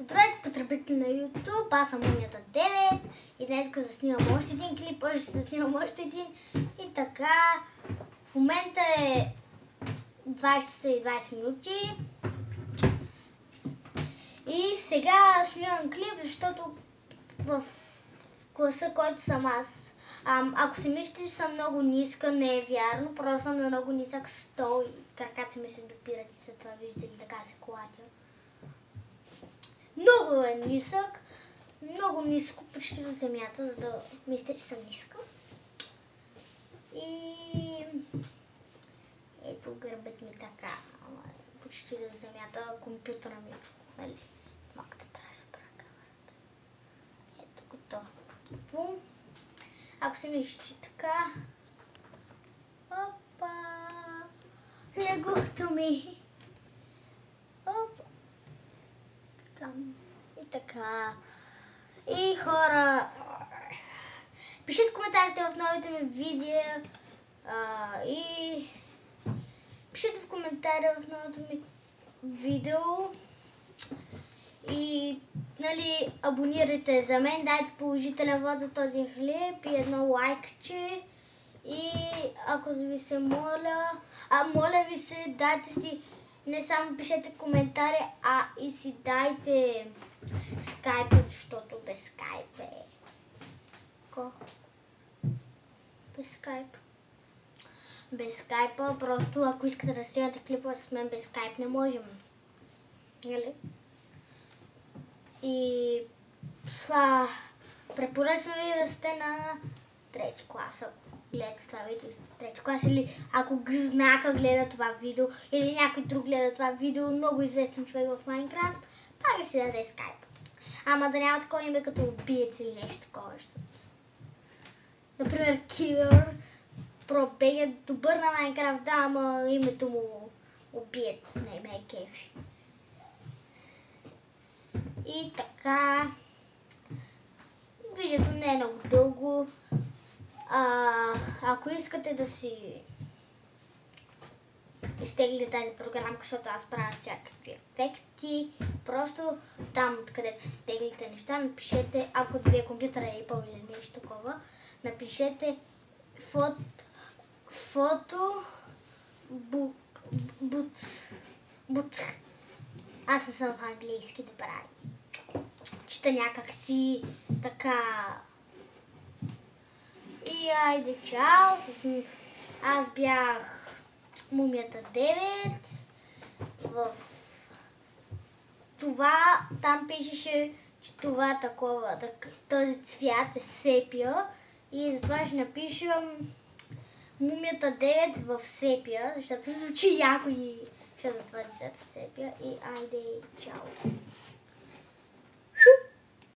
Здравейте, потребители на YouTube, аз съм Мумията 9 и днес заснимам още един клип, ще заснимам още един и така. В момента е 20 часа и 20 минути и сега снимам клип, защото в класа, който съм аз, ако си мислите, че съм много ниска, не е вярно, просто съм на много нисък стол и краката ми се допират и след това виждате така се клатя. Много е нисък, много ниско, почти до земята, за да мисля, че съм ниска. И ето гърбът ми така, почти до земята, компютъра ми, нали, малко трябва да се правя камерата. Ето готово. Ако се вижте така, опа, легото ми. Опа. Там. И така. И хора, пишете коментарите в новите ми видео и пишете в коментари в новото ми видео и нали, абонирайте за мен, дайте положителен вот за този хлеб и едно лайкче и ако ви се моля, моля ви се, дайте си, не само пишете коментари, а и си дайте скайп, защото без скайп е... Без скайп. Без скайпа, просто ако искате да снимате клипа с мен без скайп, не можем. Нали? И... препоръчвам ли да сте на трети клас, ако гледате това видео в трети клас, или ако Гзнака гледа това видео, или някой друг гледа това видео, много известен човек в Майнкрафт, пак да си даде скайп. Ама да няма такова име като убиец или нещо такова. Например, Killer, пробега добър на Майнкрафт, да, ама името му убиец, не ме е кефи. И така, видеото не е много дълго. Ако искате да си изтеглите тази програма, защото аз правя всякакви ефекти, просто там, където си изтеглите неща, напишете, ако ви компютъра е Apple или нещо такова, напишете фото бут. Аз не съм в английски, да прави. Чета някак си така. И айде, чао! Аз бях Мумията 9. В това, там пишеше, че това такова, този цвят е сепия. И затова ще напишем Мумията 9 в сепия, защото звучи яко и защото това цвят е сепия. И айде, чао!